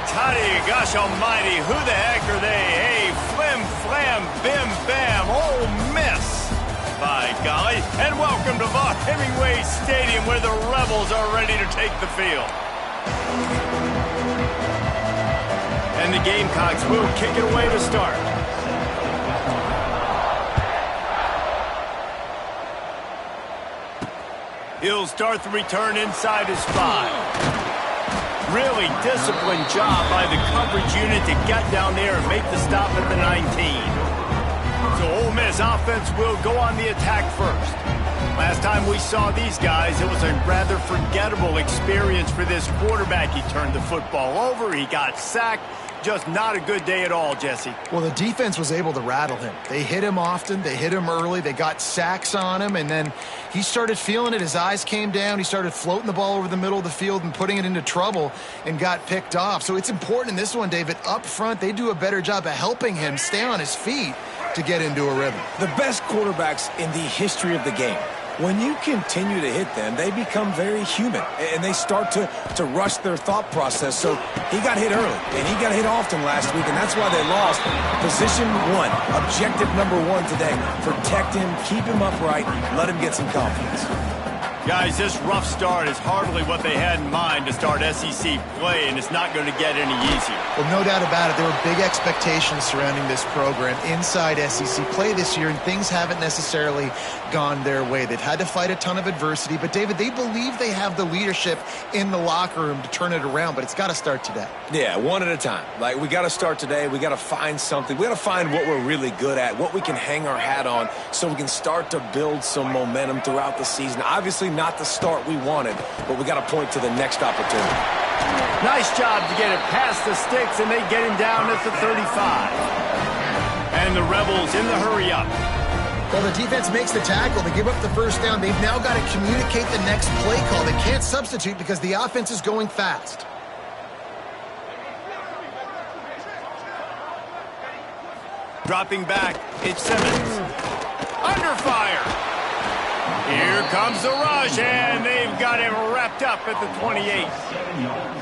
toddy, gosh almighty, who the heck are they? Hey, flim, flam, bim, bam, Ole Miss. By golly, and welcome to Vaught Hemingway Stadium where the Rebels are ready to take the field. And the Gamecocks will kick it away to start. He'll start the return inside his 5. Really disciplined job by the coverage unit to get down there and make the stop at the 19. So Ole Miss offense will go on the attack first. Last time we saw these guys, it was a rather forgettable experience for this quarterback. He turned the football over, he got sacked. Just not a good day at all, Jesse. Well, the defense was able to rattle him. They hit him often, they hit him early, they got sacks on him, and then he started feeling it. His eyes came down, he started floating the ball over the middle of the field and putting it into trouble and got picked off. So it's important in this one, David, up front, they do a better job of helping him stay on his feet to get into a rhythm. The best quarterbacks in the history of the game, when you continue to hit them, they become very human, and they start to rush their thought process. So he got hit early, and he got hit often last week, and that's why they lost. Position 1, objective number 1 today. Protect him, keep him upright, let him get some confidence. Guys, this rough start is hardly what they had in mind to start SEC play, and it's not going to get any easier. Well, no doubt about it. There were big expectations surrounding this program inside SEC play this year, and things haven't necessarily gone their way. They've had to fight a ton of adversity, but, David, they believe they have the leadership in the locker room to turn it around, but it's got to start today. Yeah, one at a time. Like, we got to start today. We got to find something. We got to find what we're really good at, what we can hang our hat on so we can start to build some momentum throughout the season. Obviously, not the start we wanted, but we got to point to the next opportunity. Nice job to get it past the sticks, and they get him down at the 35. And the Rebels in the hurry up. Well, the defense makes the tackle. They give up the first down. They've now got to communicate the next play call. They can't substitute because the offense is going fast. Dropping back, it's Simmons. Under fire. Here comes the rush, and they've got him wrapped up at the 28.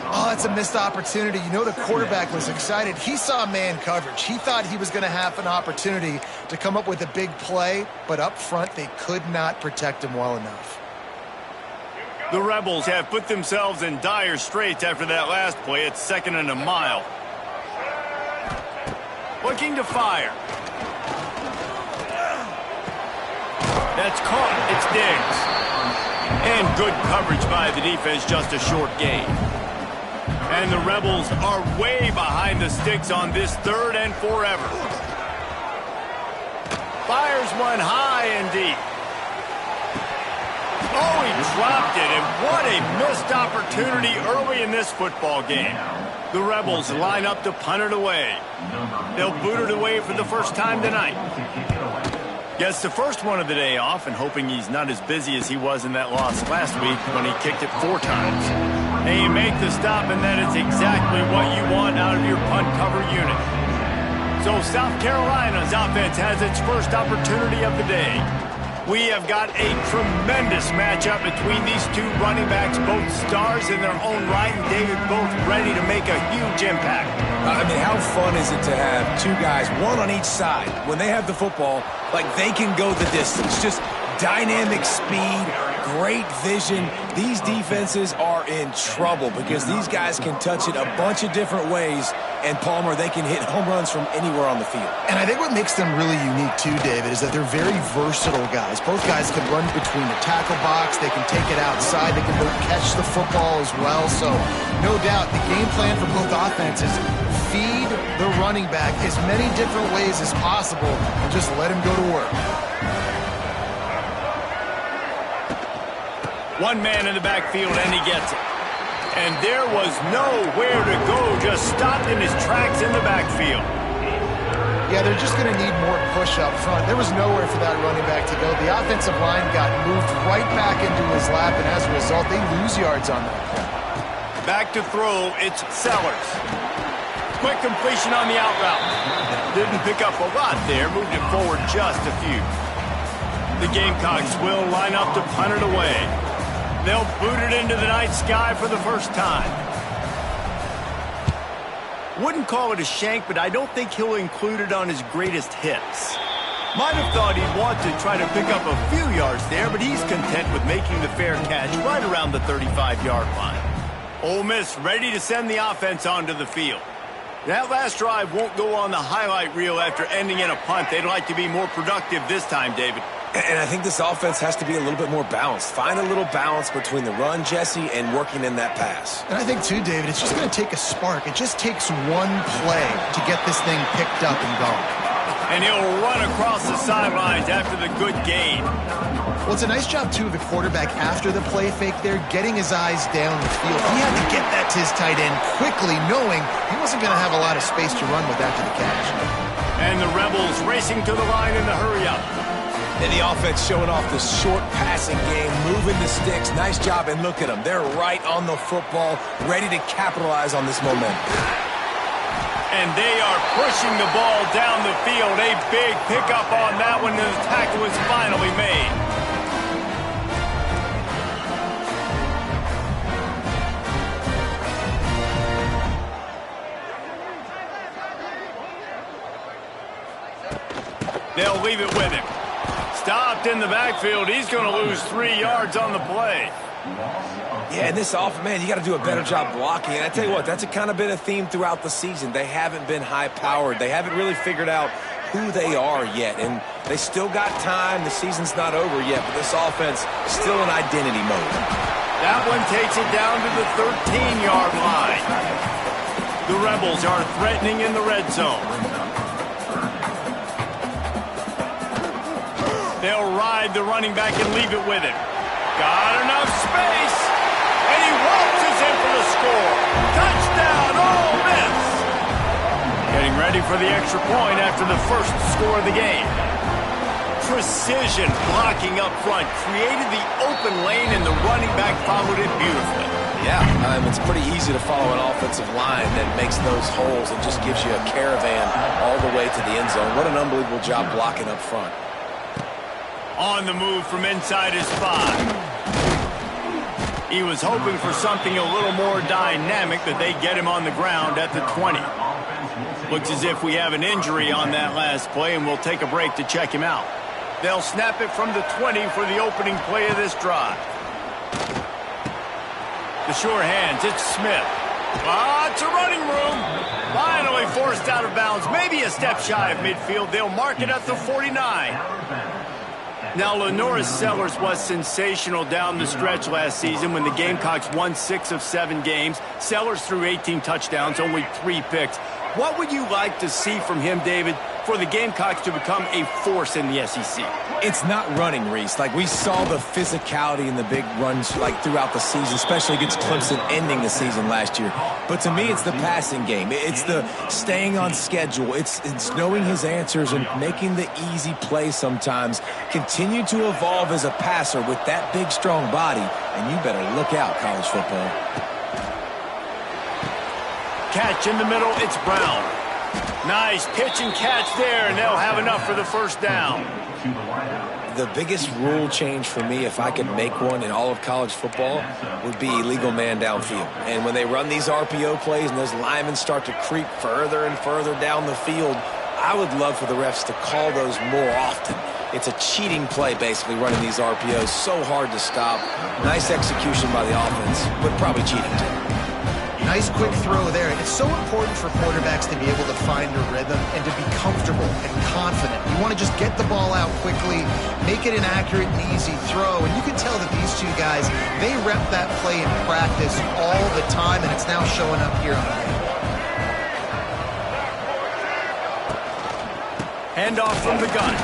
Oh, that's a missed opportunity. You know the quarterback was excited. He saw man coverage. He thought he was going to have an opportunity to come up with a big play, but up front they could not protect him well enough. The Rebels have put themselves in dire straits after that last play. It's 2nd and a mile. Looking to fire. That's caught. It's Diggs. And good coverage by the defense, just a short gain. And the Rebels are way behind the sticks on this 3rd and forever. Fires one high and deep. Oh, he dropped it, and what a missed opportunity early in this football game. The Rebels line up to punt it away. They'll boot it away for the first time tonight. Gets the first one of the day off, and hoping he's not as busy as he was in that loss last week when he kicked it 4 times. And you make the stop, and that is exactly what you want out of your punt cover unit. So South Carolina's offense has its first opportunity of the day. We have got a tremendous matchup between these two running backs, both stars in their own right, and David, both ready to make a huge impact. I mean, how fun is it to have 2 guys, one on each side, when they have the football, like they can go the distance. Just dynamic speed, great vision. These defenses are in trouble because these guys can touch it a bunch of different ways, and Palmer, they can hit home runs from anywhere on the field. And I think what makes them really unique too, David, is that they're very versatile guys. Both guys can run between the tackle box, they can take it outside, they can both catch the football as well. So no doubt the game plan for both offenses, feed the running back as many different ways as possible and just let him go to work. One man in the backfield, and he gets it. And there was nowhere to go, just stopped in his tracks in the backfield. Yeah, they're just going to need more push up front. There was nowhere for that running back to go. The offensive line got moved right back into his lap, and as a result, they lose yards on that play. Back to throw, it's Sellers. Quick completion on the out route. Didn't pick up a lot there, moved it forward just a few. The Gamecocks will line up to punt it away. They'll boot it into the night sky for the first time. Wouldn't call it a shank, but I don't think he'll include it on his greatest hits. Might have thought he'd want to try to pick up a few yards there, but he's content with making the fair catch right around the 35-yard line. Ole Miss ready to send the offense onto the field. That last drive won't go on the highlight reel after ending in a punt. They'd like to be more productive this time, David. And I think this offense has to be a little bit more balanced. Find a little balance between the run, Jesse, and working in that pass. And I think, too, David, it's just going to take a spark. It just takes one play to get this thing picked up and going. And he'll run across the sidelines after the good gain. Well, it's a nice job, too, of the quarterback after the play fake there, getting his eyes down the field. He had to get that to his tight end quickly, knowing he wasn't going to have a lot of space to run with after the catch. And the Rebels racing to the line in the hurry-up. And the offense showing off the short passing game, moving the sticks. Nice job, and look at them. They're right on the football, ready to capitalize on this momentum. And they are pushing the ball down the field. A big pickup on that one, and the tackle was finally made. They'll leave it with him. Stopped in the backfield. He's going to lose 3 yards on the play. Yeah, and this offense, man, you got to do a better job blocking. And I tell you what, that's a kind of been a theme throughout the season. They haven't been high-powered. They haven't really figured out who they are yet. And they still got time. The season's not over yet, but this offense still in identity mode. That one takes it down to the 13-yard line. The Rebels are threatening in the red zone. They'll ride the running back and leave it with him. Got enough space. And he waltzes in for the score. Touchdown, Ole Miss. Getting ready for the extra point after the first score of the game. Precision blocking up front created the open lane, and the running back followed it beautifully. Yeah, it's pretty easy to follow an offensive line that makes those holes and just gives you a caravan all the way to the end zone. What an unbelievable job blocking up front. On the move from inside his 5. He was hoping for something a little more dynamic, but they get him on the ground at the 20. Looks as if we have an injury on that last play, and we'll take a break to check him out. They'll snap it from the 20 for the opening play of this drive. The sure hands, it's Smith. Lots of running room. Finally forced out of bounds, maybe a step shy of midfield. They'll mark it at the 49. Now, Lenoris Sellers was sensational down the stretch last season when the Gamecocks won 6 of 7 games. Sellers threw 18 touchdowns, only 3 picks. What would you like to see from him, David, for the Gamecocks to become a force in the SEC? It's not running, Reese. Like, we saw the physicality in the big runs like throughout the season, especially against Clemson ending the season last year. But to me, it's the passing game. It's the staying on schedule. It's knowing his answers and making the easy play sometimes. Continue to evolve as a passer with that big, strong body, and you better look out, college football. Catch in the middle, it's Brown. Nice pitch and catch there, and they'll have enough for the first down. The biggest rule change for me, if I could make one in all of college football, would be illegal man downfield. And when they run these RPO plays and those linemen start to creep further and further down the field, I would love for the refs to call those more often. It's a cheating play, basically, running these RPOs. So hard to stop. Nice execution by the offense, but probably cheating too. Nice quick throw there. It's so important for quarterbacks to be able to find a rhythm and to be comfortable and confident. You want to just get the ball out quickly, make it an accurate and easy throw. And you can tell that these two guys, they rep that play in practice all the time, and it's now showing up here on the field. Handoff from the gun.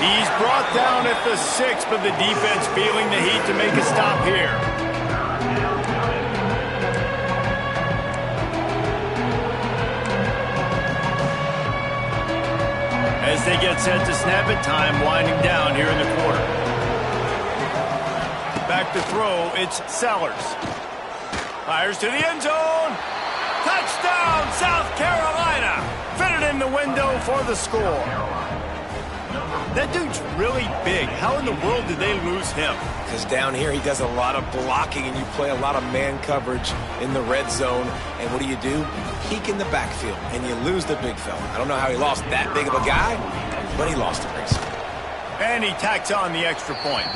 He's brought down at the 6, but the defense feeling the heat to make a stop here. As they get set to snap it, time winding down here in the quarter. Back to throw, it's Sellers. Fires to the end zone. Touchdown, South Carolina. Fitted in the window for the score. That dude's really big. How in the world did they lose him? Because down here he does a lot of blocking and you play a lot of man coverage in the red zone. And what do? Peek in the backfield and you lose the big fella. I don't know how he lost that big of a guy, but he lost a race. And he tacks on the extra point.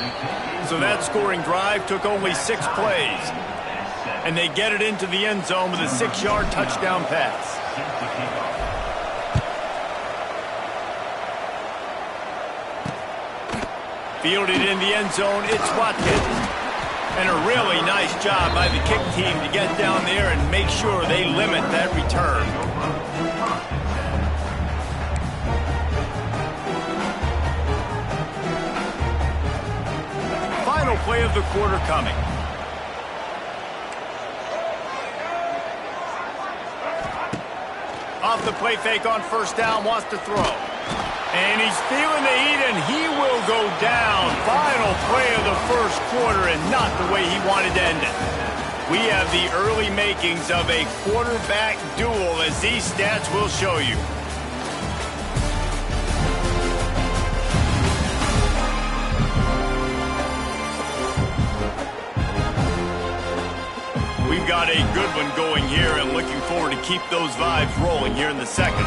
So that scoring drive took only 6 plays. And they get it into the end zone with a 6-yard touchdown pass. Fielded in the end zone, it's Watkins. And a really nice job by the kick team to get down there and make sure they limit that return. Final play of the quarter coming. Off the play fake on first down, wants to throw. And he's feeling the heat, and he will go down. Final play of the first quarter, and not the way he wanted to end it. We have the early makings of a quarterback duel, as these stats will show you. We've got a good one going here, and looking forward to keep those vibes rolling here in the second.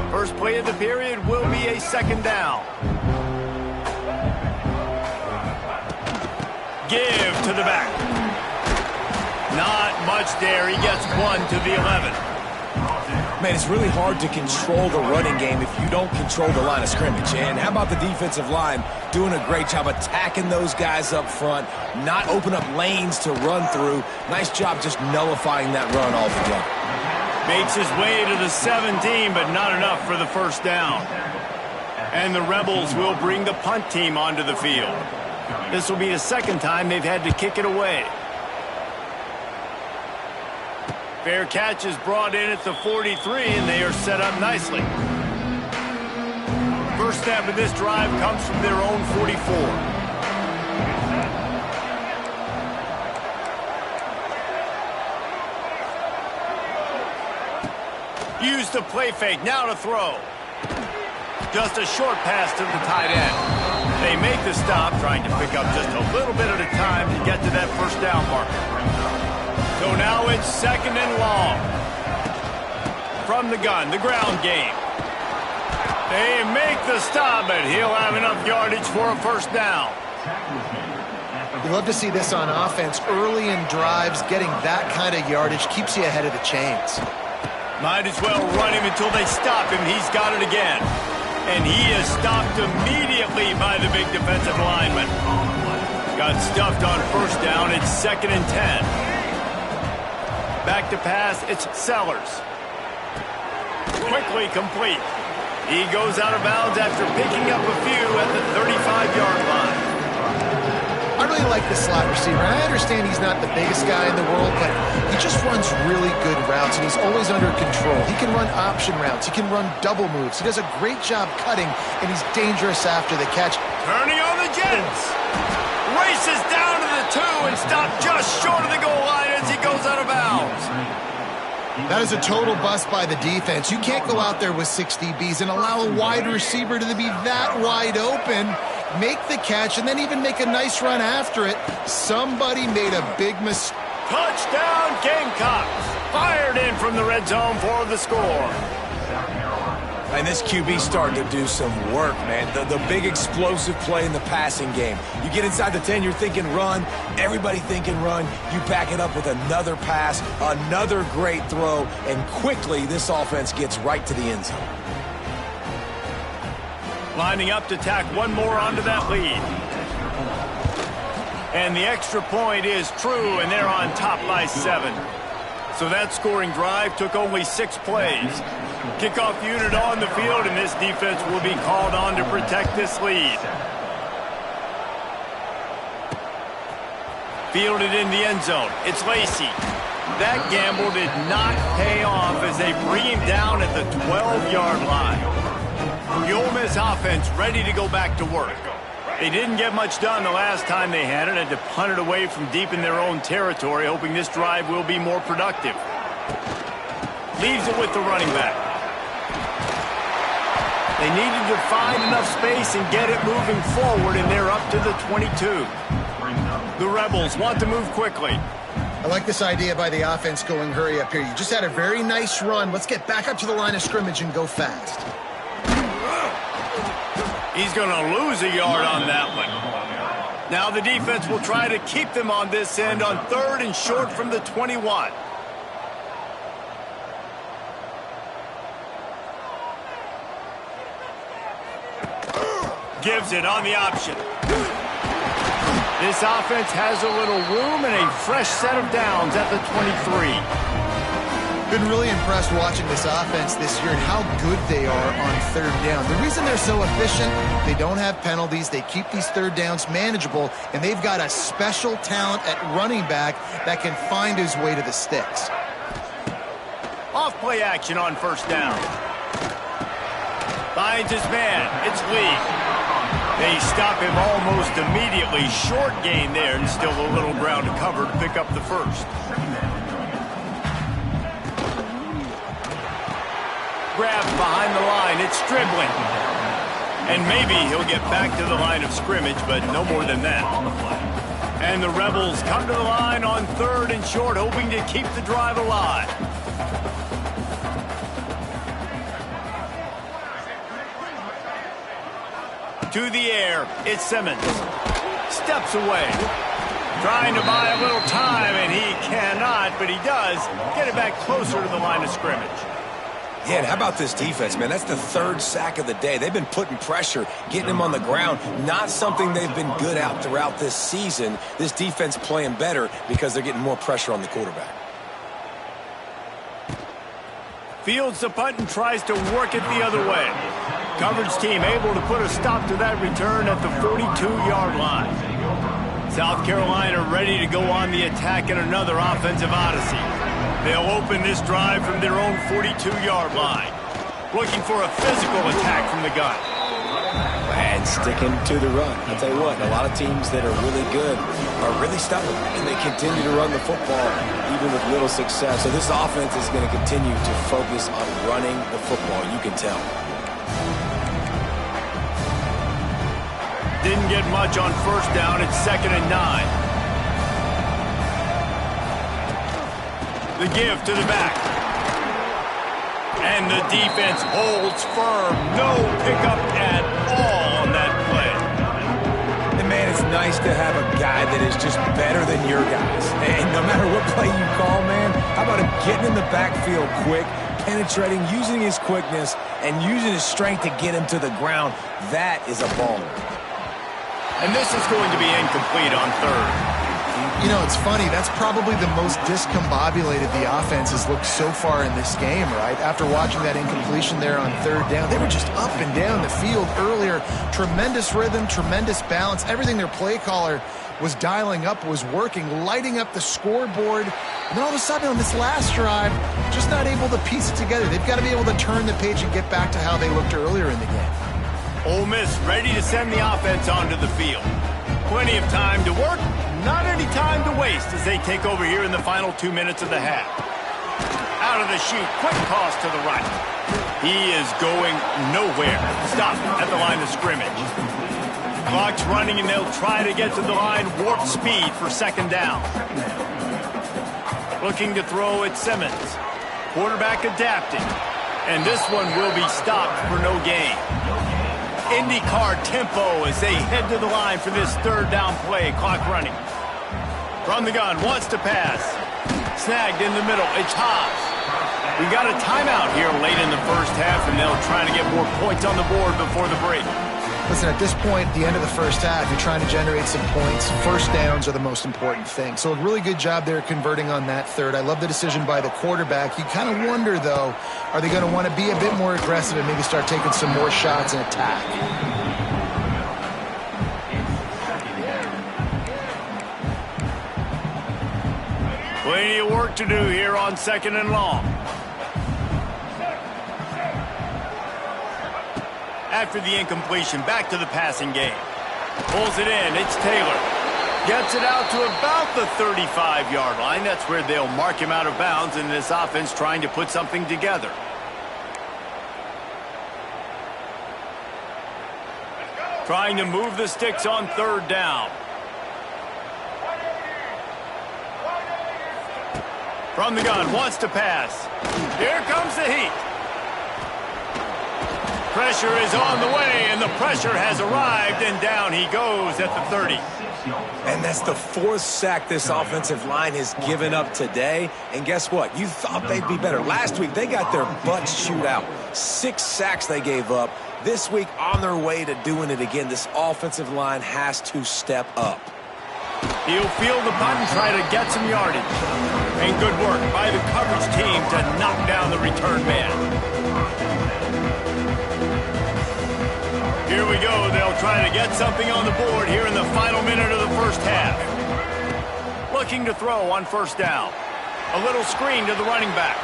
First play of the period will be a second down. Give to the back. Not much there. He gets 1 to the 11. Man, it's really hard to control the running game if you don't control the line of scrimmage. And how about the defensive line doing a great job attacking those guys up front, not open up lanes to run through. Nice job just nullifying that run altogether. Makes his way to the 17, but not enough for the first down. And the Rebels will bring the punt team onto the field. This will be the second time they've had to kick it away. Fair catch is brought in at the 43, and they are set up nicely. First snap of this drive comes from their own 44. Use the play fake, now to throw. Just a short pass to the tight end. They make the stop, trying to pick up just a little bit at a time to get to that first down marker. So now it's second and long. From the gun, the ground game. They make the stop, but he'll have enough yardage for a first down. You love to see this on offense. Early in drives, getting that kind of yardage keeps you ahead of the chains. Might as well run him until they stop him. He's got it again. And he is stopped immediately by the big defensive lineman. Got stuffed on first down. It's second and 10. Back to pass. It's Sellers. Quickly complete. He goes out of bounds after picking up a few at the 35-yard line. I really like the slot receiver. And I understand he's not the biggest guy in the world, but he just runs really good routes, and he's always under control. He can run option routes. He can run double moves. He does a great job cutting, and he's dangerous after the catch. Turning on the Jets. Races down to the 2 and stopped just short of the goal line as he goes out of bounds. That is a total bust by the defense. You can't go out there with 6 DBs and allow a wide receiver to be that wide open, make the catch, and then even make a nice run after it. Somebody made a big mistake. Touchdown Gamecocks. Fired in from the red zone for the score. And this QB starting to do some work, man. The big explosive play in the passing game. You get inside the 10, you're thinking run. Everybody thinking run. You back it up with another pass, another great throw, and quickly this offense gets right to the end zone. Lining up to tack one more onto that lead. And the extra point is true, and they're on top by 7. So that scoring drive took only 6 plays. Kickoff unit on the field, and this defense will be called on to protect this lead. Fielded in the end zone. It's Lacey. That gamble did not pay off as they bring him down at the 12-yard line. The Ole Miss offense ready to go back to work. They didn't get much done the last time they had it, had to punt it away from deep in their own territory, hoping this drive will be more productive. Leaves it with the running back. They needed to find enough space and get it moving forward, and they're up to the 22. The Rebels want to move quickly. I like this idea by the offense going hurry up here. You just had a very nice run. Let's get back up to the line of scrimmage and go fast. He's going to lose a yard on that one. Now the defense will try to keep them on this end on 3rd and short from the 21. Gives it on the option. This offense has a little room and a fresh set of downs at the 23. Been really impressed watching this offense this year and how good they are on 3rd down. The reason they're so efficient, they don't have penalties, they keep these 3rd downs manageable, and they've got a special talent at running back that can find his way to the sticks. Off play action on 1st down. Finds his man. It's Lee. They stop him almost immediately. Short gain there, and still a little ground to cover to pick up the 1st. Grabbed behind the line. It's dribbling. And maybe he'll get back to the line of scrimmage, but no more than that. And the Rebels come to the line on 3rd and short, hoping to keep the drive alive. To the air, it's Simmons. Steps away. Trying to buy a little time, and he cannot, but he does get it back closer to the line of scrimmage. Yeah, and how about this defense, man? That's the 3rd sack of the day. They've been putting pressure, getting him on the ground. Not something they've been good at throughout this season. This defense playing better because they're getting more pressure on the quarterback. Fields the punt and tries to work it the other way. Coverage team able to put a stop to that return at the 42-yard line. South Carolina ready to go on the attack in another offensive odyssey. They'll open this drive from their own 42-yard line. Looking for a physical attack from the gun. And sticking to the run. I'll tell you what, a lot of teams that are really good are really stubborn, and they continue to run the football even with little success. So this offense is going to continue to focus on running the football. You can tell. Didn't get much on 1st down. It's 2nd and 9. The give to the back. And the defense holds firm. No pickup at all on that play. And man, it's nice to have a guy that is just better than your guys. And no matter what play you call, man, how about him getting in the backfield quick, penetrating, using his quickness, and using his strength to get him to the ground. That is a baller. And this is going to be incomplete on 3rd. You know, it's funny. That's probably the most discombobulated the offense has looked so far in this game, right? After watching that incompletion there on 3rd down, they were just up and down the field earlier. Tremendous rhythm, tremendous balance. Everything their play caller was dialing up was working, lighting up the scoreboard. And then all of a sudden on this last drive, just not able to piece it together. They've got to be able to turn the page and get back to how they looked earlier in the game. Ole Miss ready to send the offense onto the field. Plenty of time to work, not any time to waste as they take over here in the final 2 minutes of the half. Out of the chute, quick toss to the right. He is going nowhere. Stopped at the line of scrimmage. Clock's running and they'll try to get to the line, warp speed for 2nd down. Looking to throw at Simmons. Quarterback adapting. And this one will be stopped for no gain. IndyCar tempo as they head to the line for this 3rd down play. Clock running. From the gun, wants to pass. Snagged in the middle. It's Haas. We got a timeout here late in the 1st half, and they'll try to get more points on the board before the break. Listen, at this point, the end of the 1st half, you're trying to generate some points. 1st downs are the most important thing. So a really good job there converting on that 3rd. I love the decision by the quarterback. You kind of wonder, though, are they going to want to be a bit more aggressive and maybe start taking some more shots and attack? Plenty of work to do here on 2nd and long. After the incompletion, back to the passing game. Pulls it in. It's Taylor. Gets it out to about the 35-yard line. That's where they'll mark him out of bounds in this offense trying to put something together. Trying to move the sticks on third down. From the gun, wants to pass. Here comes the heat. Pressure is on the way, and the pressure has arrived, and down he goes at the 30. And that's the fourth sack this offensive line has given up today. And guess what? You thought they'd be better. Last week, they got their butts chewed out. 6 sacks they gave up. This week, on their way to doing it again, this offensive line has to step up. He'll field the punt and try to get some yardage. And good work by the coverage team to knock down the return man. Here we go. They'll try to get something on the board here in the final minute of the first half. Looking to throw on first down. A little screen to the running back.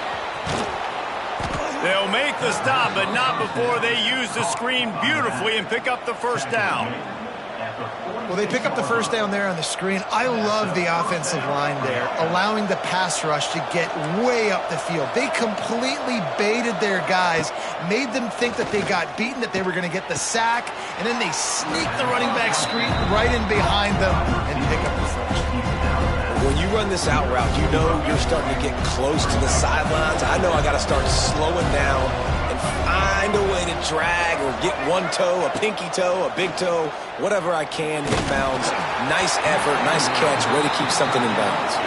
They'll make the stop, but not before they use the screen beautifully and pick up the first down. Well, they pick up the first down there on the screen. I love the offensive line there, allowing the pass rush to get way up the field. They completely baited their guys, made them think that they got beaten, that they were going to get the sack, and then they sneak the running back screen right in behind them and pick up the first. When you run this out route, you know you're starting to get close to the sidelines. I know I got to start slowing down and find a way to drag or get one toe, a pinky toe, a big toe, whatever I can in bounds. Nice effort, nice catch, way to keep something in bounds.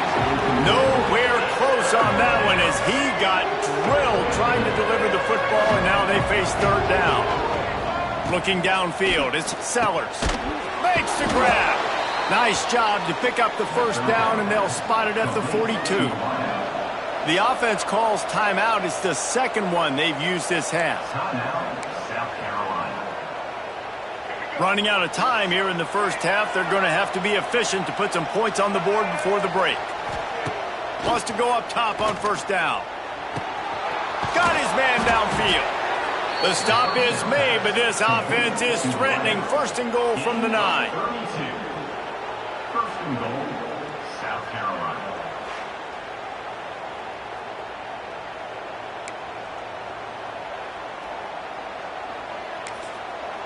Nowhere close on that one as he got drilled trying to deliver the football, and now they face third down. Looking downfield, it's Sellers. Makes the grab. Nice job to pick up the first down, and they'll spot it at the 42. The offense calls timeout. It's the second one they've used this half. Running out of time here in the first half. They're going to have to be efficient to put some points on the board before the break. Wants to go up top on first down. Got his man downfield. The stop is made, but this offense is threatening. First and goal from the 9. First and goal, South Carolina.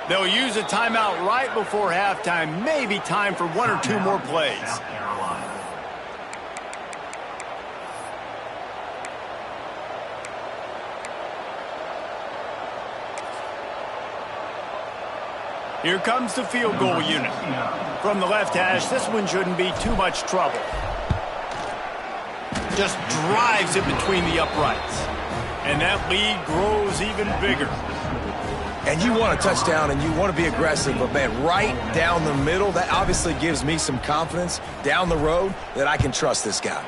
They'll use a timeout right before halftime. Maybe time for 1 or 2 more plays. Here comes the field goal unit. From the left hash, this one shouldn't be too much trouble. Just drives it between the uprights. And that lead grows even bigger. And you want a touchdown and you want to be aggressive, but man, right down the middle, that obviously gives me some confidence down the road that I can trust this guy.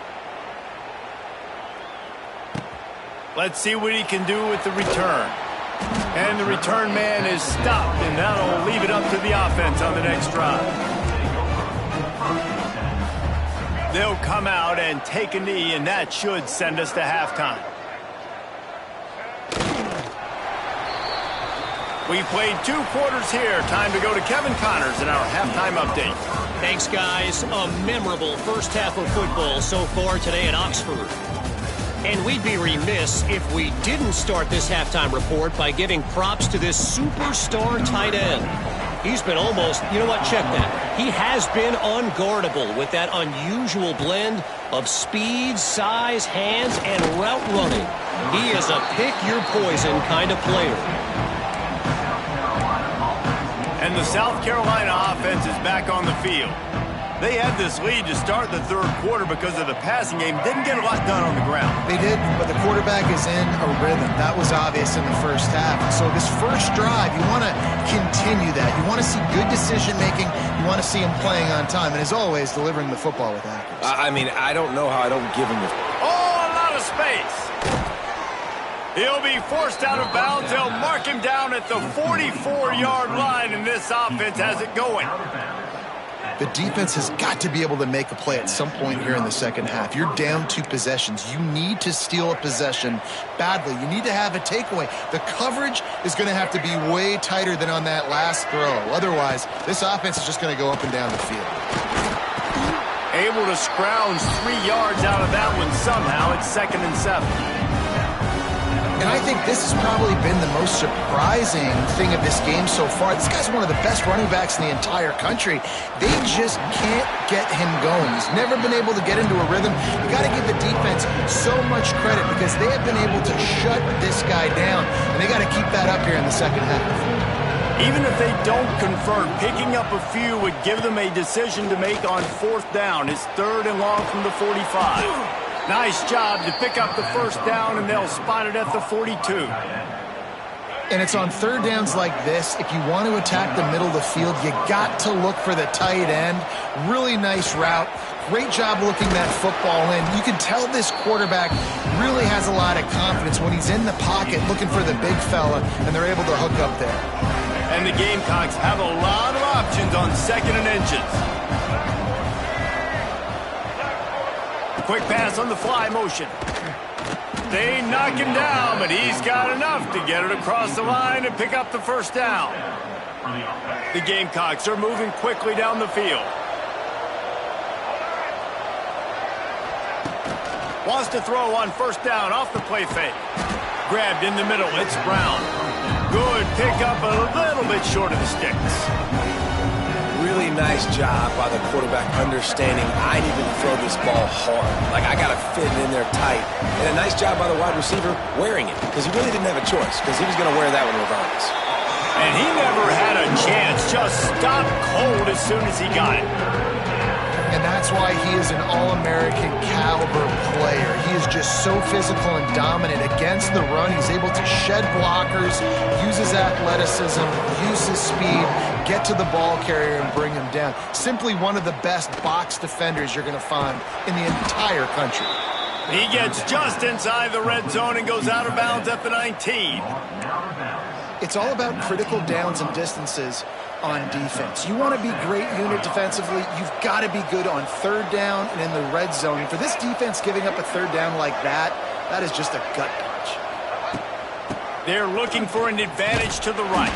Let's see what he can do with the return. And the return man is stopped, and that'll leave it up to the offense on the next drive. They'll come out and take a knee, and that should send us to halftime. We played 2 quarters here. Time to go to Kevin Connors in our halftime update. Thanks, guys. A memorable first half of football so far today at Oxford. And we'd be remiss if we didn't start this halftime report by giving props to this superstar tight end. He's been almost, you know what, check that. He has been unguardable with that unusual blend of speed, size, hands, and route running. He is a pick-your-poison kind of player. And the South Carolina offense is back on the field. They had this lead to start the third quarter because of the passing game. Didn't get a lot done on the ground. They did, but the quarterback is in a rhythm. That was obvious in the first half. So this first drive, you want to continue that. You want to see good decision-making. You want to see him playing on time. And as always, delivering the football with accuracy. I mean, I don't know how I don't give him the... Oh, a lot of space. He'll be forced out of bounds. They'll mark him down at the 44-yard line, and this offense has it going. The defense has got to be able to make a play at some point here in the second half. You're down 2 possessions. You need to steal a possession badly. You need to have a takeaway. The coverage is going to have to be way tighter than on that last throw. Otherwise, this offense is just going to go up and down the field. Able to scrounge 3 yards out of that one somehow. It's 2nd and 7. And I think this has probably been the most surprising thing of this game so far. This guy's one of the best running backs in the entire country. They just can't get him going. He's never been able to get into a rhythm. You got to give the defense so much credit because they have been able to shut this guy down, and they got to keep that up here in the second half. Even if they don't convert, picking up a few would give them a decision to make on 4th down. It's 3rd and long from the 45. Nice job to pick up the 1st down, and they'll spot it at the 42. And it's on 3rd downs like this. If you want to attack the middle of the field, you got to look for the tight end. Really nice route. Great job looking that football in. You can tell this quarterback really has a lot of confidence when he's in the pocket looking for the big fella, and they're able to hook up there. And the Gamecocks have a lot of options on 2nd and inches. Quick pass on the fly motion. They knock him down, but he's got enough to get it across the line and pick up the 1st down. The Gamecocks are moving quickly down the field. Wants to throw on 1st down off the play fake. Grabbed in the middle. It's Brown. Good pickup, a little bit short of the sticks. Really nice job by the quarterback understanding I need to throw this ball hard. Like, I got to fit it in there tight. And a nice job by the wide receiver wearing it because he really didn't have a choice because he was going to wear that one regardless. And he never had a chance. Just stopped cold as soon as he got it. And that's why he is an All-American caliber player. He is just so physical and dominant against the run. He's able to shed blockers, use his athleticism, use his speed, get to the ball carrier and bring him down. Simply one of the best box defenders you're going to find in the entire country. He gets just inside the red zone and goes out of bounds at the 19. It's all about critical downs and distances on defense. You want to be great unit defensively, you've got to be good on 3rd down and in the red zone. And for this defense giving up a 3rd down like that, that is just a gut punch. They're looking for an advantage to the right.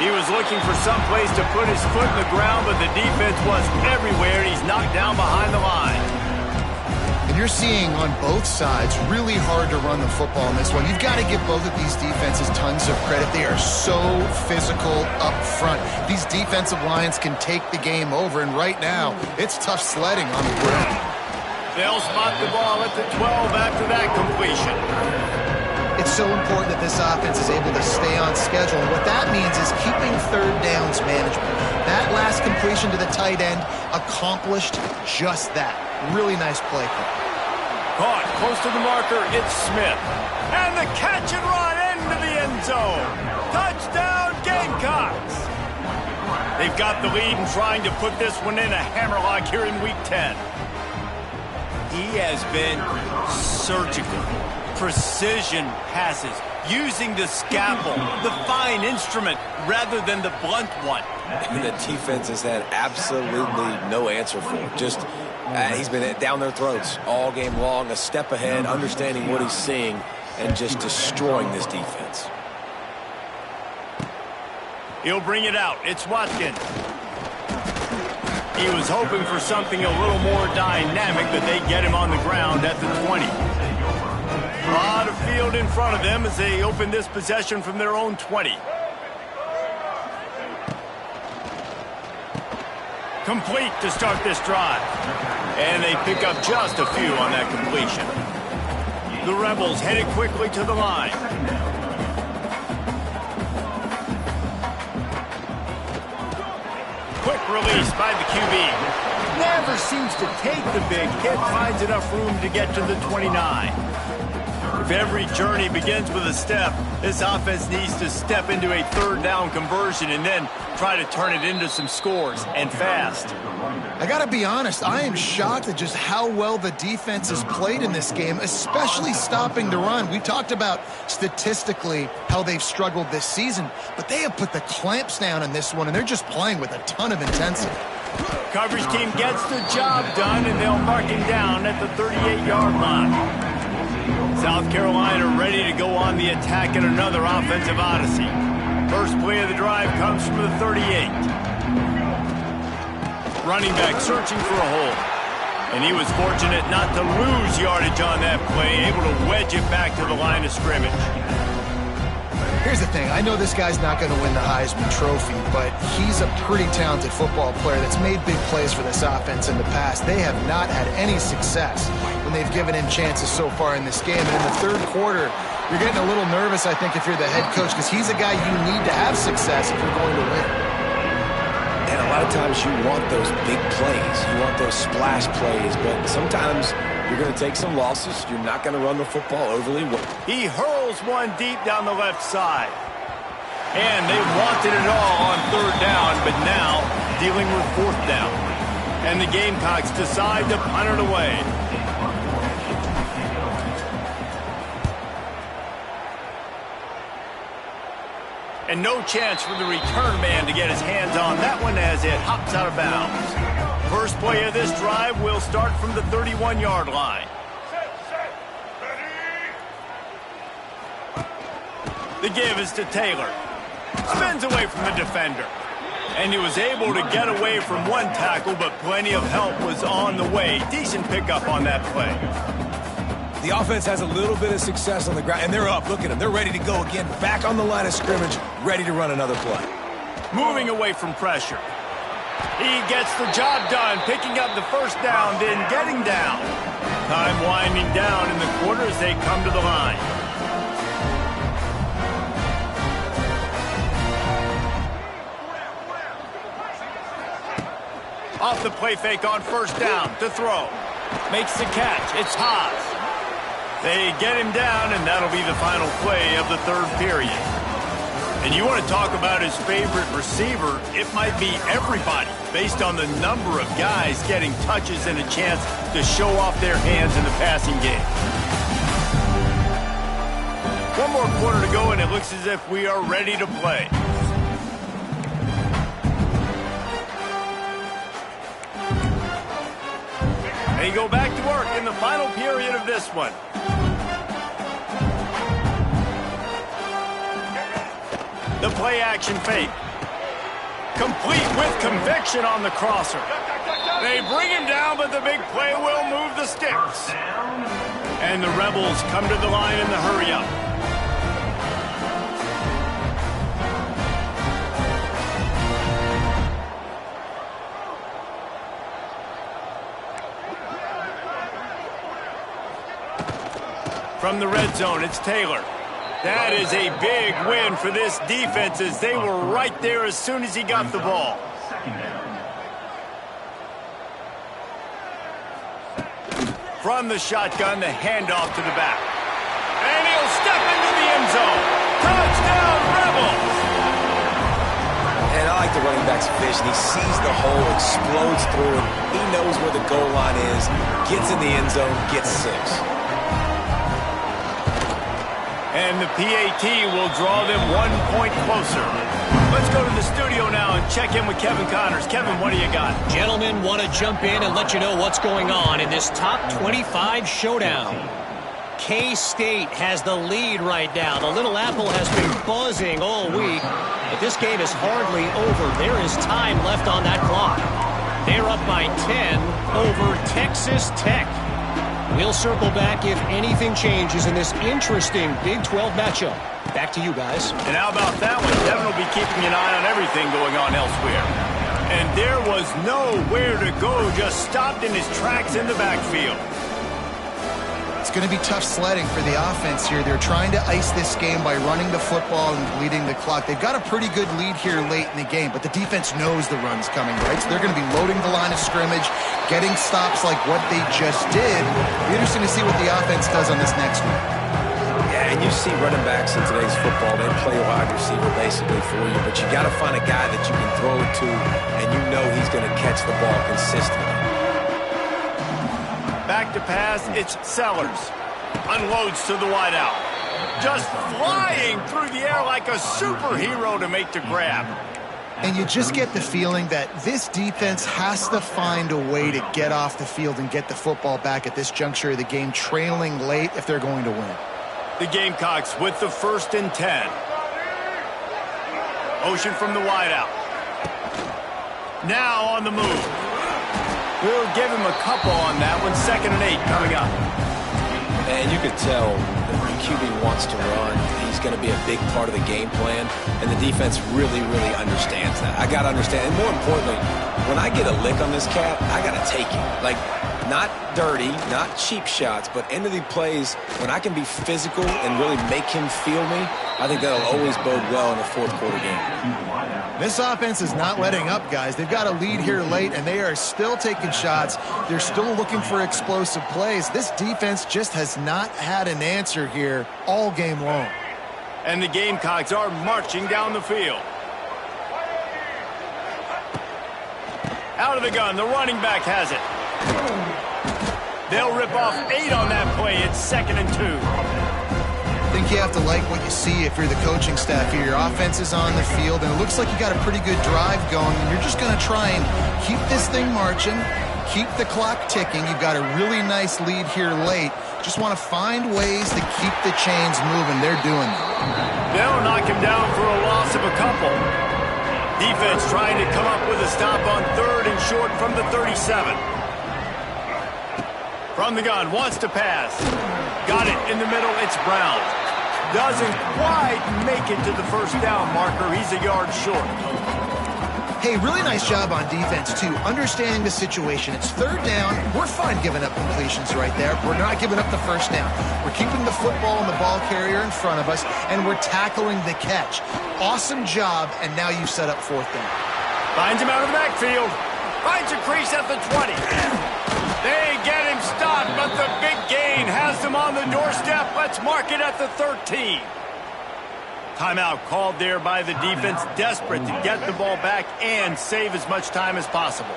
He was looking for some place to put his foot in the ground, but the defense was everywhere, and he's knocked down behind the line. And you're seeing on both sides really hard to run the football in this one. You've got to give both of these defenses tons of credit. They are so physical up front. These defensive lines can take the game over, and right now, it's tough sledding on the ground. They'll spot the ball at the 12 after that completion. It's so important that this offense is able to stay on schedule. And what that means is keeping 3rd downs management. That last completion to the tight end accomplished just that. Really nice play. Caught close to the marker. It's Smith. And the catch and run into the end zone. Touchdown, Gamecocks. They've got the lead and trying to put this one in a hammerlock here in Week 10. He has been surgical. Precision passes, using the scalpel, the fine instrument, rather than the blunt one. And the defense has had absolutely no answer for it. Just, he's been down their throats all game long, a step ahead, understanding what he's seeing, and just destroying this defense. He'll bring it out. It's Watkins. He was hoping for something a little more dynamic, but they get him on the ground at the 20. A lot of field in front of them as they open this possession from their own 20. Complete to start this drive. And they pick up just a few on that completion. The Rebels headed quickly to the line. Quick release by the QB. Never seems to take the big hit, finds enough room to get to the 29. If every journey begins with a step, this offense needs to step into a 3rd down conversion and then try to turn it into some scores, and fast. I got to be honest, I am shocked at just how well the defense has played in this game, especially stopping the run. We talked about statistically how they've struggled this season, but they have put the clamps down in this one, and they're just playing with a ton of intensity. Coverage team gets the job done, and they'll mark him down at the 38-yard line. South Carolina ready to go on the attack in another offensive odyssey. First play of the drive comes from the 38. Running back searching for a hole. And he was fortunate not to lose yardage on that play, able to wedge it back to the line of scrimmage. Here's the thing. I know this guy's not going to win the Heisman Trophy, but he's a pretty talented football player that's made big plays for this offense in the past. They have not had any success when they've given him chances so far in this game. And in the third quarter, you're getting a little nervous, I think, if you're the head coach, because he's a guy you need to have success if you're going to win. And a lot of times you want those big plays. You want those splash plays, but sometimes you're going to take some losses. You're not going to run the football overly well. He hurls one deep down the left side. And they wanted it all on third down, but now dealing with fourth down. And the Gamecocks decide to punt it away. And no chance for the return man to get his hands on that one as it hops out of bounds. First play of this drive will start from the 31-yard line. The give is to Taylor. Spins away from the defender. And he was able to get away from one tackle, but plenty of help was on the way. Decent pickup on that play. The offense has a little bit of success on the ground, and they're up. Look at them. They're ready to go again. Back on the line of scrimmage, ready to run another play. Moving away from pressure. He gets the job done, picking up the first down, then getting down. Time winding down in the quarter as they come to the line. Off the play fake on first down to throw. Makes the catch. It's Haas. They get him down, and that'll be the final play of the third period. And you want to talk about his favorite receiver, it might be everybody, based on the number of guys getting touches and a chance to show off their hands in the passing game. One more quarter to go, and it looks as if we are ready to play. They go back to work in the final period of this one. The play action fake. Complete with conviction on the crosser. They bring him down, but the big play will move the sticks. And the Rebels come to the line in the hurry-up. From the red zone, it's Taylor. That is a big win for this defense as they were right there as soon as he got the ball. From the shotgun, the handoff to the back. And he'll step into the end zone. Touchdown, Rebels! And I like the running back's vision. He sees the hole, explodes through it. He knows where the goal line is, gets in the end zone, gets 6. And the PAT will draw them 1 point closer. Let's go to the studio now and check in with Kevin Connors. Kevin, what do you got? Gentlemen, want to jump in and let you know what's going on in this top 25 showdown. K-State has the lead right now. The Little Apple has been buzzing all week, but this game is hardly over. There is time left on that clock. They're up by 10 over Texas Tech. We'll circle back if anything changes in this interesting Big 12 matchup. Back to you guys. And how about that one? Devin will be keeping an eye on everything going on elsewhere. And there was nowhere to go, just stopped in his tracks in the backfield. It's going to be tough sledding for the offense here. They're trying to ice this game by running the football and bleeding the clock. They've got a pretty good lead here late in the game, but the defense knows the run's coming, right? So they're going to be loading the line of scrimmage, getting stops like what they just did. It'll be interesting to see what the offense does on this next one. Yeah, and you see running backs in today's football, they play wide receiver basically for you, but you got to find a guy that you can throw it to, and you know he's going to catch the ball consistently. Back to pass, it's Sellers. Unloads to the wideout. Just flying through the air like a superhero to make the grab. And you just get the feeling that this defense has to find a way to get off the field and get the football back at this juncture of the game, trailing late if they're going to win. The Gamecocks with the 1st and 10. Ocean from the wideout. Now on the move. We'll give him a couple on that one. 2nd and 8 coming up. And you could tell the QB wants to run. He's going to be a big part of the game plan, and the defense really, really understands that. I got to understand, and more importantly, when I get a lick on this cat, I got to take it. Like, not dirty, not cheap shots, but end of the plays, when I can be physical and really make him feel me, I think that'll always bode well in a fourth-quarter game. This offense is not letting up, guys. They've got a lead here late, and they are still taking shots. They're still looking for explosive plays. This defense just has not had an answer here all game long. And the Gamecocks are marching down the field. Out of the gun, the running back has it. They'll rip off 8 on that play. It's 2nd and 2. I think you have to like what you see if you're the coaching staff here. Your offense is on the field, and it looks like you got a pretty good drive going, and you're just going to try and keep this thing marching, keep the clock ticking. You've got a really nice lead here late. Just want to find ways to keep the chains moving. They're doing that. They'll knock him down for a loss of a couple. Defense trying to come up with a stop on 3rd and short from the 37. From the gun, wants to pass. Got it in the middle, it's Brown. Doesn't quite make it to the first down marker. He's a yard short. Hey, really nice job on defense, too. Understanding the situation. It's 3rd down. We're fine giving up completions right there. We're not giving up the first down. We're keeping the football and the ball carrier in front of us, and we're tackling the catch. Awesome job, and now you've set up 4th down. Finds him out of the backfield. Finds a crease at the 20. They get him stopped, but the big gain has them on the doorstep. Let's mark it at the 13. Timeout called there by the defense, desperate to get the ball back and save as much time as possible.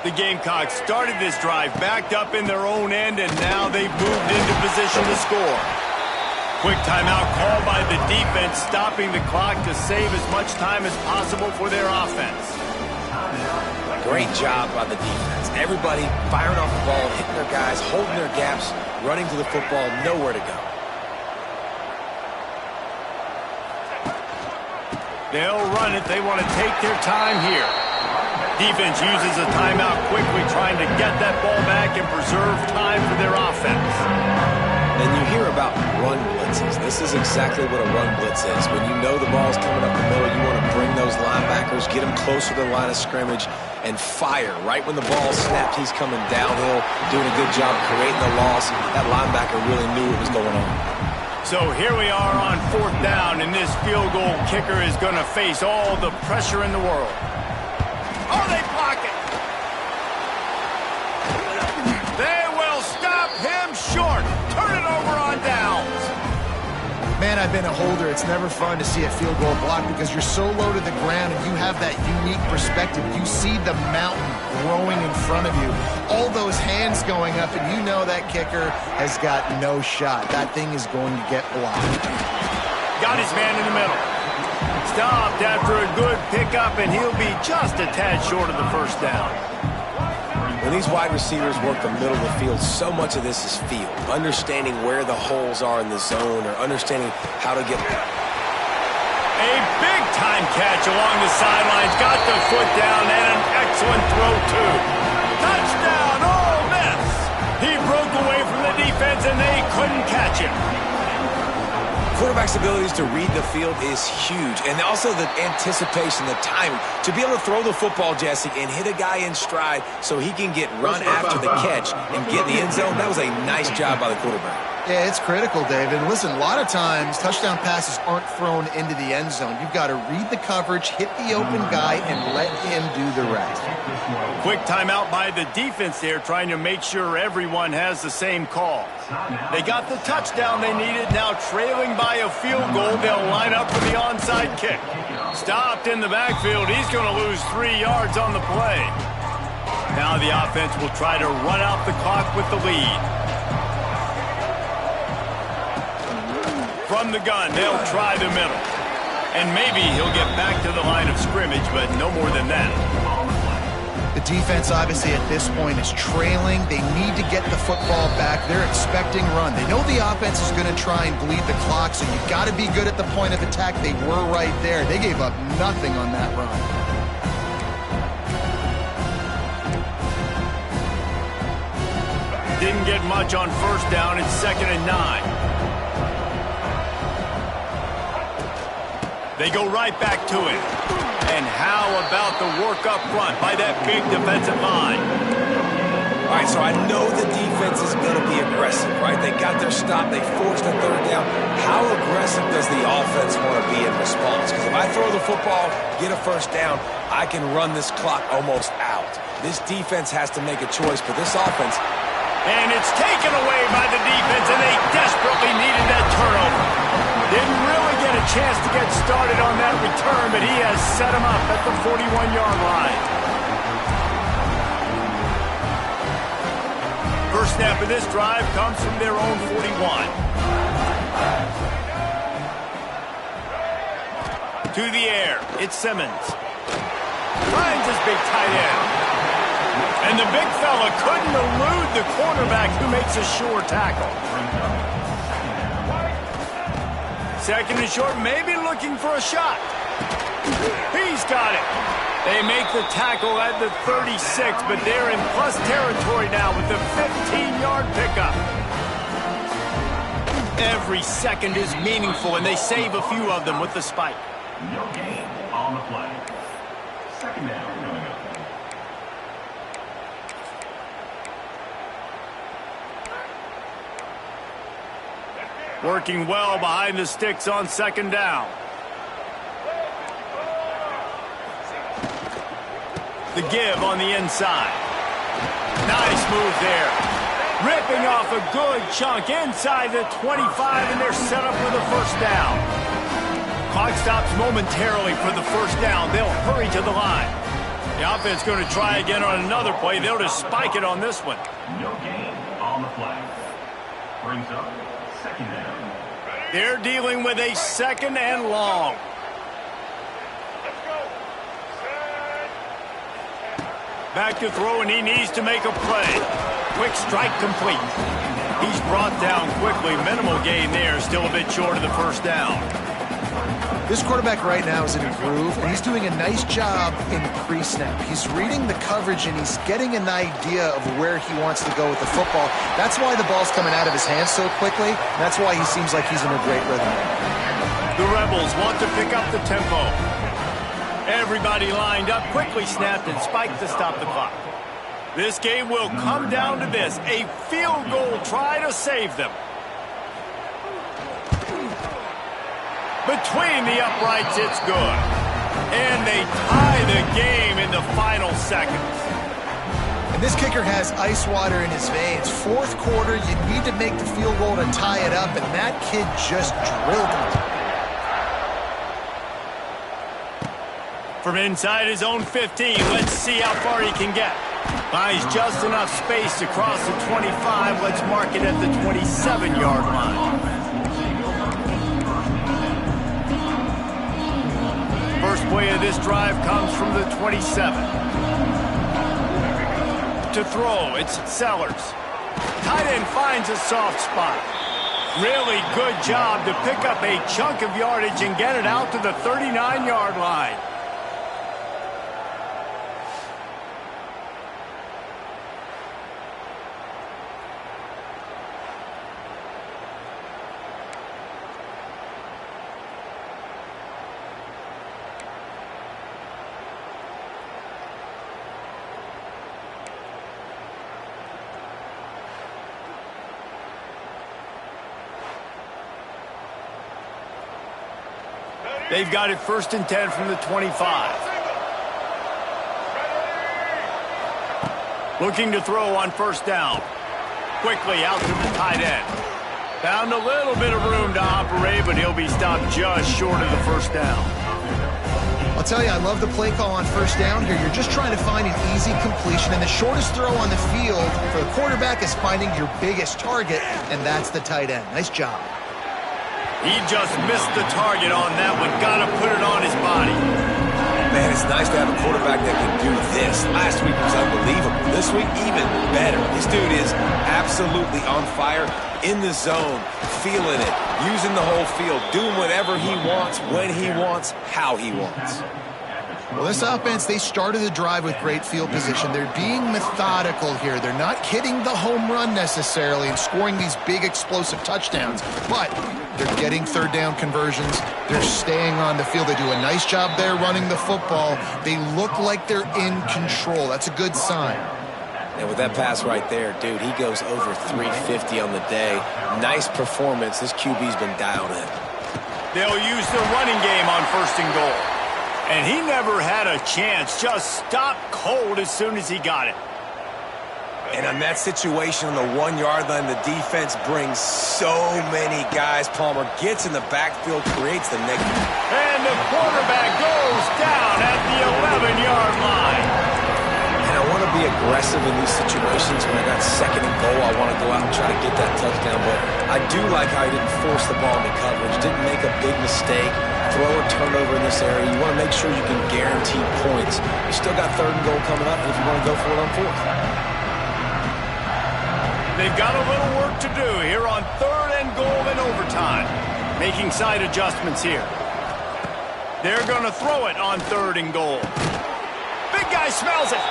The Gamecocks started this drive backed up in their own end, and now they've moved into position to score. Quick timeout called by the defense, stopping the clock to save as much time as possible for their offense. Great job by the defense. Everybody firing off the ball, hitting their guys, holding their gaps, running to the football, nowhere to go. They'll run it. They want to take their time here. Defense uses a timeout quickly, trying to get that ball back and preserve time for their offense. And you hear about run blitzes. This is exactly what a run blitz is. When you know the ball's coming up the middle, you want to bring those linebackers, get them closer to the line of scrimmage, and fire. Right when the ball snapped, he's coming downhill, doing a good job creating the loss. That linebacker really knew what was going on. So here we are on 4th down, and this field goal kicker is going to face all the pressure in the world. Oh, they block it. They will stop him short. Turn it over on downs. Man, I've been a holder. It's never fun to see a field goal block because you're so low to the ground and you have that unique perspective. You see the mountain growing in front of you. All those hands going up, and you know that kicker has got no shot. That thing is going to get blocked. Got his man in the middle. Stopped after a good pickup, and he'll be just a tad short of the first down. When these wide receivers work the middle of the field, so much of this is feel. Understanding where the holes are in the zone, or understanding how to get... A big-time catch along the sidelines. Got the foot down, and an excellent throw, too. Touchdown, Ole Miss! He broke away from the defense, and they couldn't catch him. Quarterback's abilities to read the field is huge, and also the anticipation, the timing. To be able to throw the football, Jesse, and hit a guy in stride so he can get run after the catch and get in the end zone, that was a nice job by the quarterback. Yeah, it's critical, David. And listen, a lot of times touchdown passes aren't thrown into the end zone. You've got to read the coverage, hit the open guy, and let him do the rest. Quick timeout by the defense there, trying to make sure everyone has the same call. They got the touchdown they needed. Now trailing by a field goal, they'll line up for the onside kick. Stopped in the backfield. He's going to lose 3 yards on the play. Now the offense will try to run out the clock with the lead. From the gun, they'll try the middle. And maybe he'll get back to the line of scrimmage, but no more than that. The defense, obviously, at this point is trailing. They need to get the football back. They're expecting run. They know the offense is going to try and bleed the clock, so you've got to be good at the point of attack. They were right there. They gave up nothing on that run. didn't get much on first down. It's 2nd and 9. They go right back to it. And how about the work up front by that big defensive line? All right, so I know the defense is going to be aggressive, right? They got their stop. They forced a third down. How aggressive does the offense want to be in response? Because if I throw the football, get a first down, I can run this clock almost out. This defense has to make a choice, but this offense... And it's taken away by the defense, and they desperately needed that turnover. Didn't really get a chance to get started on that return, but he has set him up at the 41-yard line. First snap of this drive comes from their own 41. To the air, it's Simmons. Finds his big tight end. And the big fella couldn't elude the quarterback who makes a sure tackle. 2nd and short, maybe looking for a shot. He's got it. They make the tackle at the 36, but they're in plus territory now with the 15-yard pickup. Every second is meaningful, and they save a few of them with the spike. No gain on the play. 2nd down. Working well behind the sticks on 2nd down. The give on the inside. Nice move there. Ripping off a good chunk inside the 25, and they're set up for the first down. Clock stops momentarily for the first down. They'll hurry to the line. The offense going to try again on another play. They'll just spike it on this one. No gain on the play. Brings up 2nd down. They're dealing with a 2nd and long. Back to throw, and he needs to make a play. Quick strike complete. He's brought down quickly. Minimal gain there. Still a bit short of the first down. This quarterback right now is in a groove, and he's doing a nice job in pre-snap. He's reading the coverage, and he's getting an idea of where he wants to go with the football. That's why the ball's coming out of his hands so quickly. That's why he seems like he's in a great rhythm. The Rebels want to pick up the tempo. Everybody lined up, quickly snapped and spiked to stop the clock. This game will come down to this, a field goal try to save them. Between the uprights, it's good. And they tie the game in the final seconds. And this kicker has ice water in his veins. 4th quarter, you need to make the field goal to tie it up, and that kid just drilled it. From inside his own 15, let's see how far he can get. Finds just enough space to cross the 25. Let's mark it at the 27-yard line. First play of this drive comes from the 27. To throw, it's Sellers. Tight end finds a soft spot. Really good job to pick up a chunk of yardage and get it out to the 39-yard line. They've got it 1st and 10 from the 25. Looking to throw on first down. Quickly out to the tight end. Found a little bit of room to operate, but he'll be stopped just short of the first down. I'll tell you, I love the play call on first down here. You're just trying to find an easy completion, and the shortest throw on the field for the quarterback is finding your biggest target, and that's the tight end. Nice job. He just missed the target on that one. Got to put it on his body. Man, it's nice to have a quarterback that can do this. Last week was unbelievable. This week, even better. This dude is absolutely on fire, in the zone, feeling it, using the whole field, doing whatever he wants, when he wants, how he wants. Well, this offense, they started the drive with great field position. They're being methodical here. They're not hitting the home run necessarily and scoring these big explosive touchdowns, but they're getting third down conversions. They're staying on the field. They do a nice job there running the football. They look like they're in control. That's a good sign. And with that pass right there, dude, he goes over 350 on the day. Nice performance. This QB's been dialed in. They'll use the running game on 1st and goal. And he never had a chance. Just stopped cold as soon as he got it. And on that situation on the 1-yard line, the defense brings so many guys. Palmer gets in the backfield, creates the negative. And the quarterback goes down at the 11-yard line. And I want to be aggressive in these situations. When I got 2nd and goal, I want to go out and try to get that touchdown. But I do like how he didn't force the ball into coverage, didn't make a big mistake, throw a turnover in this area. You want to make sure you can guarantee points. You still got 3rd and goal coming up if you want to go for it on 4th. They've got a little work to do here on 3rd and goal in overtime. Making side adjustments here. They're going to throw it on 3rd and goal. Big guy smells it.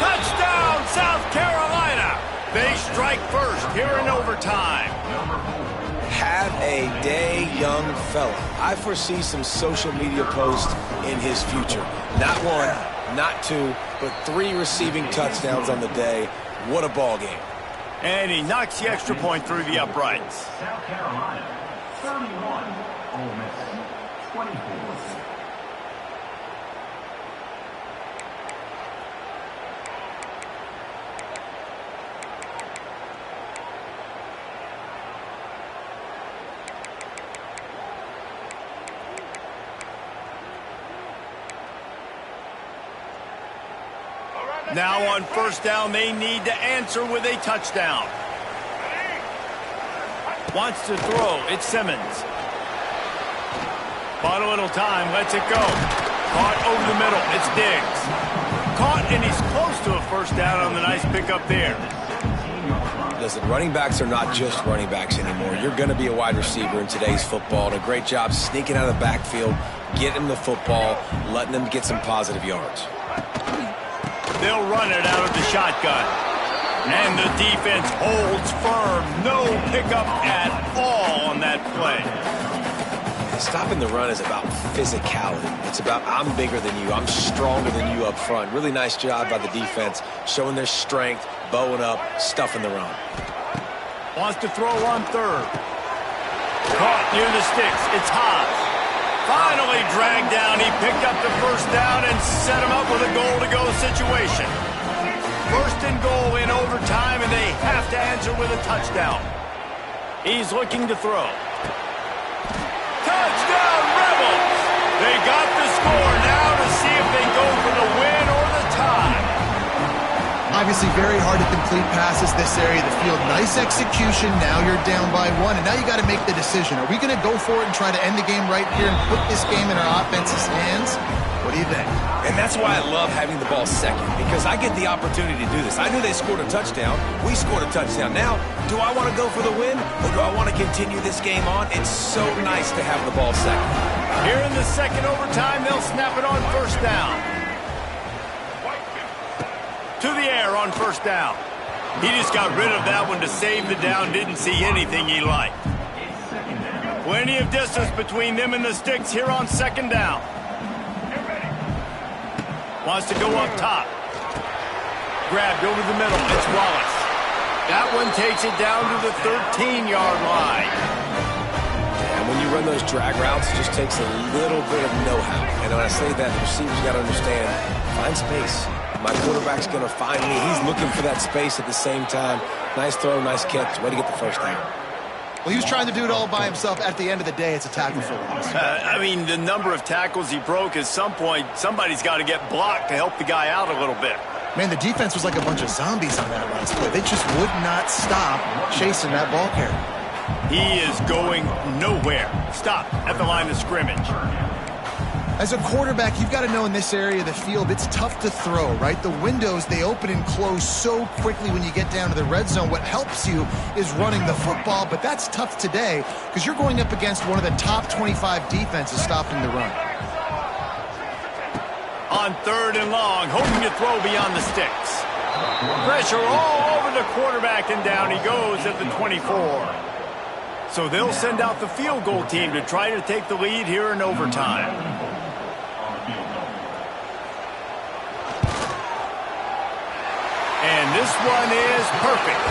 Touchdown, South Carolina. They strike first here in overtime. Have a day, young fella. I foresee some social media posts in his future. Not 1, not 2, but 3 receiving touchdowns on the day. What a ball game. And he knocks the extra point through the uprights. South Carolina, 31. Ole Miss, 24. Now on 1st down, they need to answer with a touchdown. Wants to throw. It's Simmons. Bought a little time. Lets it go. Caught over the middle. It's Diggs. Caught, and he's close to a 1st down on the nice pickup there. Listen, running backs are not just running backs anymore. You're going to be a wide receiver in today's football. And a great job sneaking out of the backfield, getting the football, letting them get some positive yards. They'll run it out of the shotgun. And the defense holds firm. No pickup at all on that play. Stopping the run is about physicality. It's about I'm bigger than you. I'm stronger than you up front. Really nice job by the defense, showing their strength, bowing up, stuffing the run. Wants to throw on 3rd. Caught near the sticks. It's Haas. Finally dragged down. He picked up the 1st down and set him up with a goal-to-go situation. 1st and goal in overtime, and they have to answer with a touchdown. He's looking to throw. Touchdown, Rebels! They got the score now to see if they go for the win or the tie. Obviously very hard to complete passes this area of the field. Nice execution. Now you're down by 1, and now you got to make the decision. Are we going to go for it and try to end the game right here and put this game in our offense's hands? What do you think? And that's why I love having the ball 2nd, because I get the opportunity to do this. I knew they scored a touchdown. We scored a touchdown. Now, do I want to go for the win, or do I want to continue this game on? It's so nice to have the ball 2nd. Here in the 2nd overtime, they'll snap it on 1st down. To the air on 1st down. He just got rid of that one to save the down. Didn't see anything he liked. Plenty of distance between them and the sticks here on 2nd down. Wants to go up top. Grabbed over the middle. It's Wallace. That one takes it down to the 13-yard line. And when you run those drag routes, it just takes a little bit of know-how. And when I say that, the receivers got to understand, find space. My quarterback's going to find me. He's looking for that space at the same time. Nice throw, nice catch. Way to get the 1st down. Well, he was trying to do it all by himself. At the end of the day, it's a tackle for loss. I mean, the number of tackles he broke, at some point, somebody's got to get blocked to help the guy out a little bit. Man, the defense was like a bunch of zombies on that last play. They just would not stop chasing that ball carrier. He is going nowhere. Stop at the line of scrimmage. As a quarterback, you've got to know in this area of the field, it's tough to throw, right? The windows, they open and close so quickly when you get down to the red zone. What helps you is running the football, but that's tough today because you're going up against one of the top 25 defenses stopping the run. On on 3rd and long, hoping to throw beyond the sticks. Pressure all over the quarterback, and down he goes at the 24. So they'll send out the field goal team to try to take the lead here in overtime. And this one is perfect.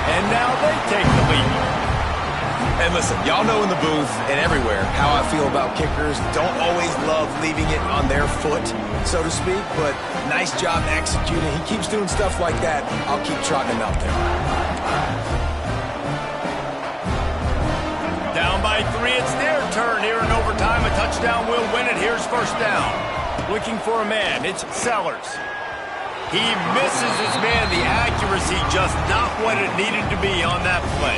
And now they take the lead. And listen, y'all know in the booth and everywhere how I feel about kickers. Don't always love leaving it on their foot, so to speak, but nice job executing. He keeps doing stuff like that. I'll keep trotting him out there. Down by 3, it's their turn here in overtime. A touchdown will win it. Here's first down. Looking for a man. It's Sellers. He misses his man. The accuracy just not what it needed to be on that play.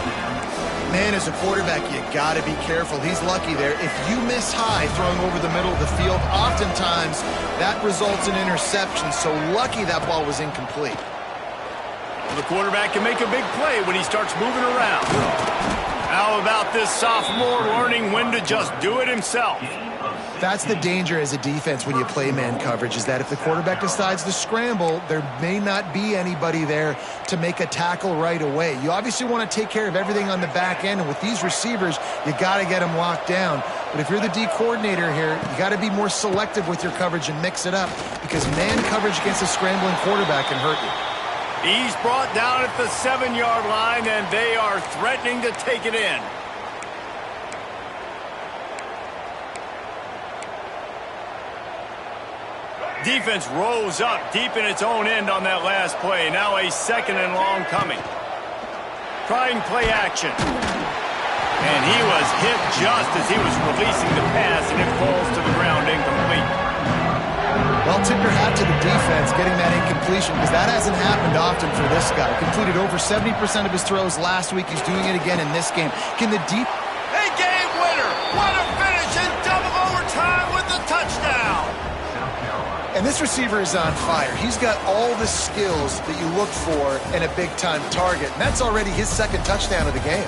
Man, as a quarterback, you got to be careful. He's lucky there. If you miss high throwing over the middle of the field, oftentimes that results in interception. So lucky that ball was incomplete. The quarterback can make a big play when he starts moving around. How about this sophomore learning when to just do it himself? That's the danger as a defense when you play man coverage, is that if the quarterback decides to scramble, there may not be anybody there to make a tackle right away. You obviously want to take care of everything on the back end, and with these receivers, you got to get them locked down. But if you're the D coordinator here, you got to be more selective with your coverage and mix it up, because man coverage against a scrambling quarterback can hurt you. He's brought down at the 7-yard line, and they are threatening to take it in. Defense rose up deep in its own end on that last play. Now a 2nd and long coming. Trying play action. And he was hit just as he was releasing the pass, and it falls to the ground incomplete. Well, tip your hat to the defense getting that incompletion, because that hasn't happened often for this guy. Completed over 70% of his throws last week. He's doing it again in this game. Can the deep... A game winner! What a finish in double overtime with the touchdown! And this receiver is on fire. He's got all the skills that you look for in a big-time target, and that's already his 2nd touchdown of the game.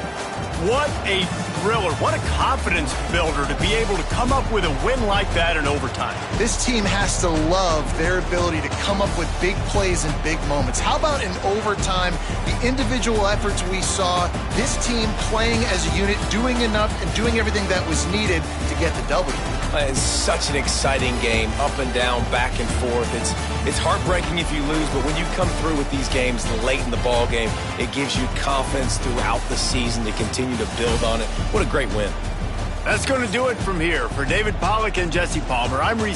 What a thriller. What a confidence builder to be able to come up with a win like that in overtime. This team has to love their ability to come up with big plays and big moments. How about in overtime, the individual efforts we saw, this team playing as a unit, doing enough and doing everything that was needed to get the W. It's such an exciting game, up and down, back and forth. It's heartbreaking if you lose, but when you come through with these games late in the ball game, it gives you confidence throughout the season to continue to build on it. What a great win. That's going to do it from here. For David Pollack and Jesse Palmer, I'm Reese.